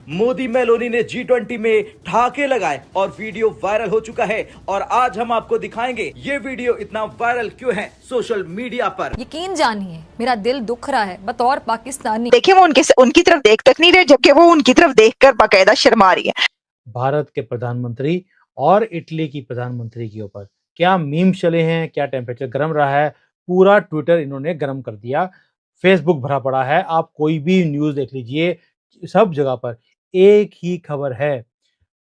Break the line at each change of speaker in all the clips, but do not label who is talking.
Modi Meloni ने G20 में ठहाके लगाए और वीडियो वायरल हो चुका है। और आज हम आपको दिखाएंगे ये वीडियो इतना वायरल क्यों है सोशल मीडिया पर।
यकीन जानिए मेरा दिल दुख रहा है बतौर पाकिस्तानी।
देखिए वो उनकी तरफ देख तक नहीं रहे, जबकि वो उनकी तरफ देखकर बाकायदा शर्मा रही है।
भारत के प्रधानमंत्री और इटली की प्रधानमंत्री के ऊपर क्या मीम चले हैं, क्या टेम्परेचर गर्म रहा है, पूरा ट्विटर इन्होंने गर्म कर दिया। फेसबुक भरा पड़ा है, आप कोई भी न्यूज़ देख लीजिए, सब जगह पर एक ही खबर है,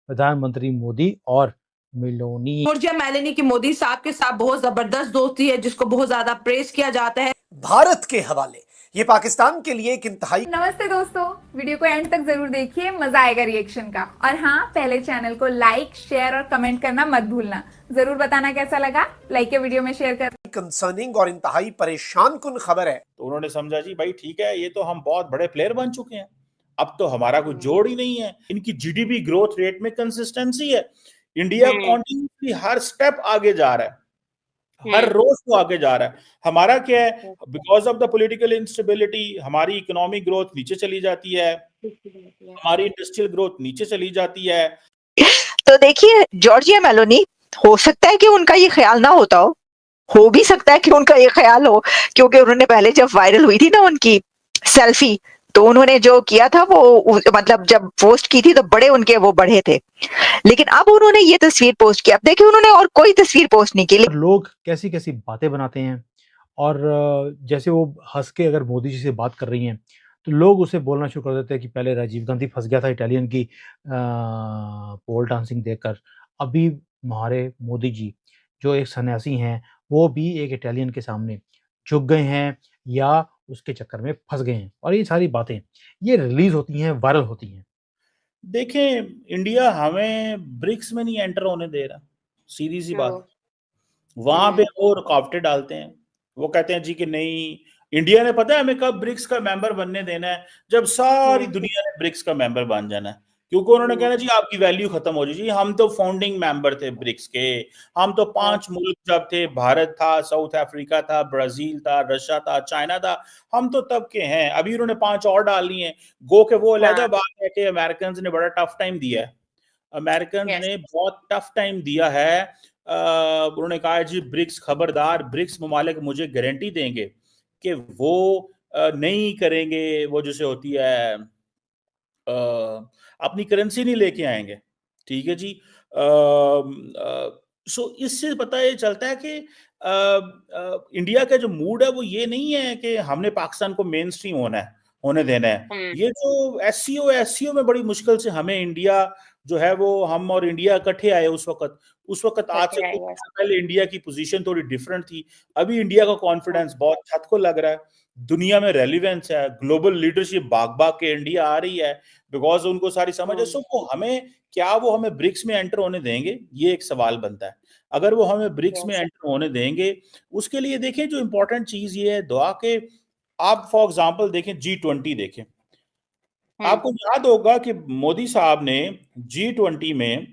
प्रधानमंत्री मोदी और मेलोनी।
जॉर्जिया मेलोनी की मोदी साहब के साथ बहुत जबरदस्त दोस्ती है, जिसको बहुत ज्यादा प्रेस किया जाता है।
भारत के हवाले ये पाकिस्तान के लिए एक इंतहाई।
नमस्ते दोस्तों, वीडियो को एंड तक जरूर देखिए, मजा आएगा रिएक्शन का। और हाँ, पहले चैनल को लाइक, शेयर और कमेंट करना मत भूलना। जरूर बताना कैसा लगा, लाइक के वीडियो में शेयर कर।
कंसर्निंग और इंतहाई परेशान कुन खबर है।
तो उन्होंने समझा जी भाई ठीक है, ये तो हम बहुत बड़े प्लेयर बन चुके हैं, अब तो हमारा कुछ जोड़ ही नहीं है। इनकी जीडीपी ग्रोथ रेट में कंसिस्टेंसी है। इंडिया कॉन्टिन्यूसली हर स्टेप आगे जा रहा है, हर रोज तो आगे जा रहा है। हमारा क्या है, because of the political instability हमारी इकोनॉमिक ग्रोथ नीचे चली जाती है, हमारी इंडस्ट्रियल ग्रोथ नीचे चली जाती है।
तो देखिए, जॉर्जिया मेलोनी, हो सकता है कि उनका ये ख्याल ना होता हो भी सकता है कि उनका ये ख्याल हो, क्योंकि उन्होंने पहले जब वायरल हुई थी ना उनकी सेल्फी, तो उन्होंने जो किया था वो मतलब जब पोस्ट की थी तो बड़े उनके वो बढ़े थे, लेकिन अब उन्होंने ये तस्वीर पोस्ट की। अब देखिए उन्होंने और कोई तस्वीर पोस्ट नहीं की।
लोग कैसी कैसी बातें बनाते हैं, और जैसे वो हंस के अगर मोदी जी से बात कर रही हैं तो लोग उसे बोलना शुरू कर देते हैं कि पहले राजीव गांधी फंस गया था इटालियन की पोल डांसिंग देखकर, अभी हमारे मोदी जी जो एक सन्यासी हैं वो भी एक इटालियन के सामने झुक गए हैं या उसके चक्कर में फंस गए हैं। और ये सारी बातें ये रिलीज होती हैं, वायरल होती हैं।
देखें, इंडिया हमें ब्रिक्स में नहीं एंटर होने दे रहा, सीधी सी बात। वहां पे वो रुकावटें डालते हैं, वो कहते हैं जी कि नहीं, इंडिया ने पता है हमें कब ब्रिक्स का मेंबर बनने देना है, जब सारी दुनिया ने ब्रिक्स का मेंबर बन जाना है। क्योंकि उन्होंने कहना जी आपकी वैल्यू खत्म हो जाएगी, हम तो फाउंडिंग मेंबर थे ब्रिक्स के, हम तो 5 मुल्क जब थे, भारत था, साउथ अफ्रीका था, ब्राजील था, रशिया था, चाइना था, हम तो तब के हैं। अभी उन्होंने 5 और डालनी है, गो के वो अलहदा बात है कि अमेरिकन ने बड़ा टफ टाइम दिया है, अमेरिकन ने बहुत टफ टाइम दिया है। उन्होंने कहा जी ब्रिक्स खबरदार, ब्रिक्स ममालिक मुझे गारंटी देंगे कि वो नहीं करेंगे, वो जैसे होती है अपनी करेंसी नहीं लेके आएंगे, ठीक है जी। सो इससे पता ये चलता है कि इंडिया का जो मूड है वो ये नहीं है कि हमने पाकिस्तान को मेन स्ट्रीम होने देना है। ये जो एससीओ में बड़ी मुश्किल से हमें इंडिया जो है वो, हम और इंडिया इकट्ठे आए उस वक्त आज से कुछ साल पहले इंडिया की पोजीशन थोड़ी डिफरेंट थी। अभी इंडिया का कॉन्फिडेंस बहुत छत को लग रहा है, दुनिया में रेलिवेंस है, ग्लोबल लीडरशिप भाग के इंडिया आ रही है, बिकॉज उनको सारी समझ है। सो वो हमें ब्रिक्स में एंटर होने देंगे, ये एक सवाल बनता है। अगर वो हमें ब्रिक्स में एंटर होने देंगे, उसके लिए देखें जो इंपॉर्टेंट चीज ये है दुआ के, आप फॉर एग्जांपल देखें G20 देखें, आपको याद होगा कि मोदी साहब ने G20 में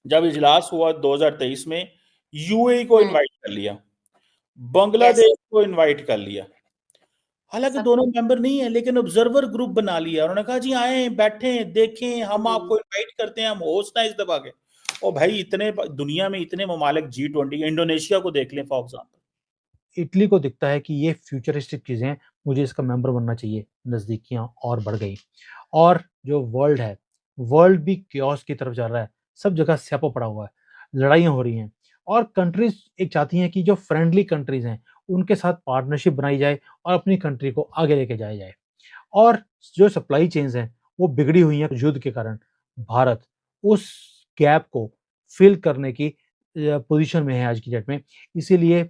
जब इजलास हुआ 2023 में, यूएई को इनवाइट कर लिया, बांग्लादेश को इनवाइट कर लिया, हालांकि दोनों मेंबर नहीं है, लेकिन ऑब्जर्वर ग्रुप बना लिया। उन्होंने कहा जी आए, बैठे, देखें, हम आपको इनवाइट करते हैं, हम होस्ट हैं इस दफा के। और भाई इतने दुनिया में इतने ममालिक G20, इंडोनेशिया को देख लें फॉर एग्जाम्पल।
इटली को दिखता है कि ये फ्यूचरिस्टिक चीज़ें, मुझे इसका मेंबर बनना चाहिए, नज़दीकियाँ और बढ़ गई। और जो वर्ल्ड है, वर्ल्ड भी क्योस की तरफ जा रहा है, सब जगह स्यापा पड़ा हुआ है, लड़ाइयाँ हो रही हैं, और कंट्रीज एक चाहती हैं कि जो फ्रेंडली कंट्रीज हैं उनके साथ पार्टनरशिप बनाई जाए और अपनी कंट्री को आगे लेके जाया जाए। और जो सप्लाई चेन्स हैं वो बिगड़ी हुई हैं युद्ध के कारण। भारत उस गैप को फिल करने की पोजीशन में है आज की डेट में, इसीलिए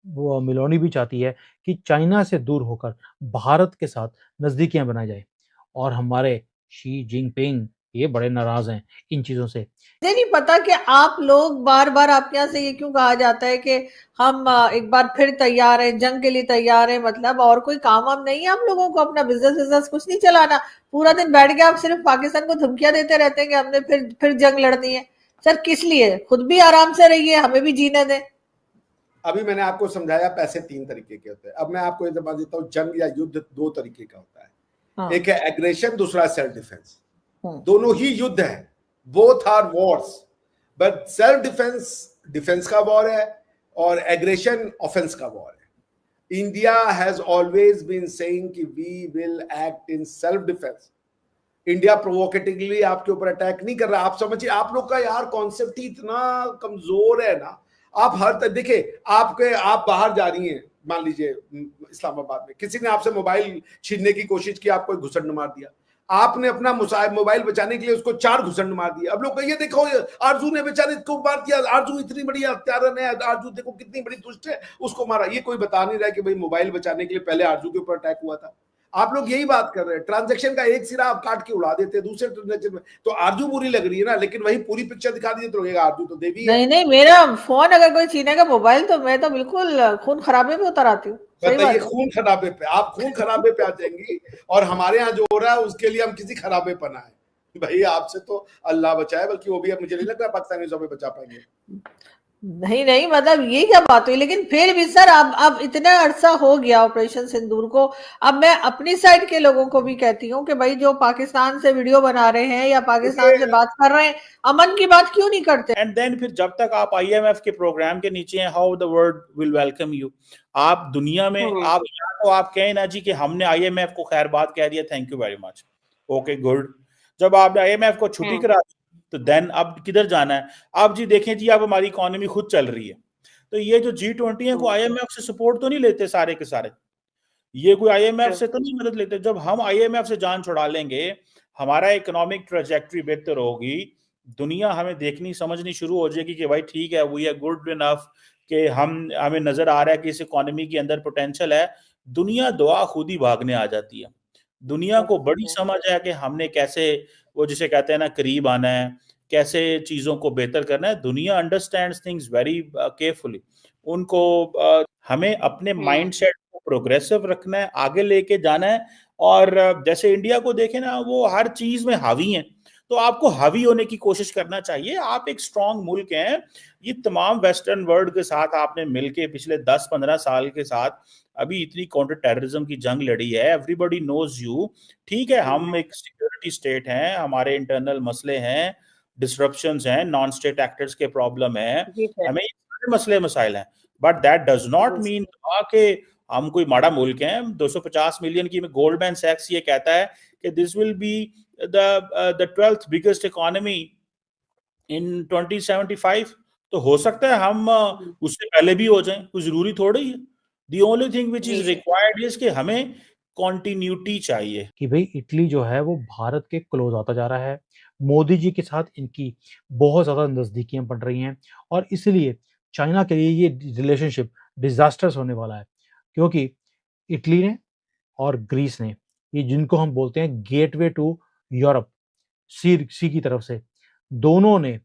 वो मेलोनी भी चाहती है कि चाइना से दूर होकर भारत के साथ नज़दीकियाँ बनाई जाए। और हमारे शी जिनपिंग ये बड़े नाराज हैं इन चीज़ों से।
मुझे नहीं पता कि आप लोग बार बार आपके यहाँ से ये क्यों कहा जाता है कि हम एक बार फिर तैयार हैं, जंग के लिए तैयार हैं। मतलब और कोई काम वाम नहीं है आप लोगों को, अपना बिजनेस कुछ नहीं चलाना, पूरा दिन बैठ के आप सिर्फ पाकिस्तान को धमकियां देते रहते हैं कि हमने फिर जंग लड़नी है। सर किस लिए? खुद भी आराम से रहिए, हमें भी जीने दें।
अभी मैंने आपको समझाया पैसे 3 तरीके के होते हैं। अब मैं आपको ये बता देता हूँ, जंग या युद्ध 2 तरीके का होता है। एक है एग्रेशन, दूसरा सेल्फ डिफेंस। दोनों ही युद्ध है, both are wars, but self defence का वॉर है और एग्रेशन ऑफेंस का वॉर है। India has always been saying कि we will act in self defence. India provocatively आपके ऊपर अटैक नहीं कर रहा। आप समझिए, आप लोग का यार कॉन्सेप्ट ही इतना कमजोर है ना। आप हर देखिए, आप बाहर जा रही हैं, मान लीजिए इस्लामाबाद में किसी ने आपसे मोबाइल छीनने की कोशिश की, आपको घुसड़ मार दिया, आपने अपना मोबाइल बचाने के लिए उसको 4 घुसड़ मार दिया। अब लोग कहिए देखो आरजू ने बेचारे को मार दिया, आरजू इतनी बड़ी हत्यारन है, आरजू देखो कितनी बड़ी दुष्ट है, उसको मारा। ये कोई बता नहीं रहा कि भाई मोबाइल बचाने के लिए पहले आरजू के ऊपर अटैक हुआ था। आप लोग यही बात कर रहे हैं, ट्रांजैक्शन का एक सिरा आप काट के उड़ा देते हैं दूसरे ट्रांजैक्शन में, तो आरजू बुरी लग रही है ना, लेकिन वही पूरी पिक्चर दिखा दीजिए तो लगेगा आरजू तो देवी है।
नहीं, मेरा फोन अगर कोई छीनेगा मोबाइल तो मैं तो बिल्कुल खून खराबे में उतर आती हूँ।
बताइए, खून खराबे पे आप खून खराबे पे आ जाएंगी, और हमारे यहाँ जो हो रहा है उसके लिए हम किसी खराबे पर ना है। भाई आपसे तो अल्लाह बचाए, बल्कि वो भी अब मुझे नहीं लग रहा पाकिस्तानी से बचा पाएंगे।
नहीं, मतलब ये क्या बात हुई। लेकिन फिर भी सर, अब इतना अरसा हो गया ऑपरेशन सिंदूर को। अब मैं अपनी साइड के लोगों को भी कहती हूँ कि भाई जो पाकिस्तान से वीडियो बना रहे हैं या पाकिस्तान से बात कर रहे हैं, अमन की बात क्यों नहीं करते?
एंड देन फिर जब तक आप IMF के प्रोग्राम के नीचे हैं, how the world will welcome you. आप दुनिया में आप या तो आप कहें ना जी कि हमने IMF को खैर बात कह दिया, thank you very much, okay good. जब आपने IMF को छुट्टी करा दी तो देन अब किधर जाना है? अब जी देखें जी, अब हमारी इकोनॉमी खुद चल रही है। तो ये जो G20 है को IMF से सपोर्ट तो नहीं लेते सारे के सारे, ये कोई IMF से तो नहीं मदद लेते। जब हम IMF से जान छुड़ा लेंगे, हमारा इकोनॉमिक ट्रेजेक्टरी बेहतर होगी, दुनिया हमें देखनी समझनी शुरू हो जाएगी कि भाई ठीक है, वी आर गुड इनफ कि हमें नजर आ रहा है कि इस इकोनॉमी के अंदर पोटेंशियल है। दुनिया दुआ खुद ही भागने आ जाती है। दुनिया को बड़ी समझ है कि हमने कैसे, वो जिसे कहते हैं ना, करीब आना है, कैसे चीजों को बेहतर करना है। दुनिया अंडरस्टैंड्स थिंग्स वेरी केयरफुली। उनको हमें अपने माइंडसेट को प्रोग्रेसिव रखना है, आगे लेके जाना है। और जैसे इंडिया को देखें ना, वो हर चीज में हावी है, तो आपको हावी होने की कोशिश करना चाहिए। आप एक स्ट्रांग मुल्क हैं। ये तमाम वेस्टर्न वर्ल्ड के साथ आपने मिलके पिछले 10-15 साल के साथ अभी इतनी काउंटर टेररिज्म की जंग लड़ी है। Everybody knows you. ठीक है, हम एक सिक्योरिटी स्टेट हैं, हमारे इंटरनल मसले हैं, डिसरप्शंस हैं, नॉन स्टेट एक्टर्स के प्रॉब्लम है, हमें ये सारे मसले मसाइल हैं। But that does not mean कि हम कोई माड़ा मुल्क हैं। 250 मिलियन की में गोल्डमैन सैक्स ये कहता है कि this will be the 12th biggest economy in 2075। तो हो सकता है हम उससे पहले भी हो जाएं, कोई जरूरी थोड़ी है। The only thing which is required is कि हमें continuity चाहिए।
कि भाई इटली जो है वो भारत के क्लोज आता जा रहा है, मोदी जी के साथ इनकी बहुत ज़्यादा नज़दीकियां बढ़ रही हैं, और इसलिए चाइना के लिए ये रिलेशनशिप डिजास्टर्स होने वाला है, क्योंकि इटली ने और ग्रीस ने, ये जिनको हम बोलते हैं गेटवे टू यूरोप, सी की तरफ से, दोनों ने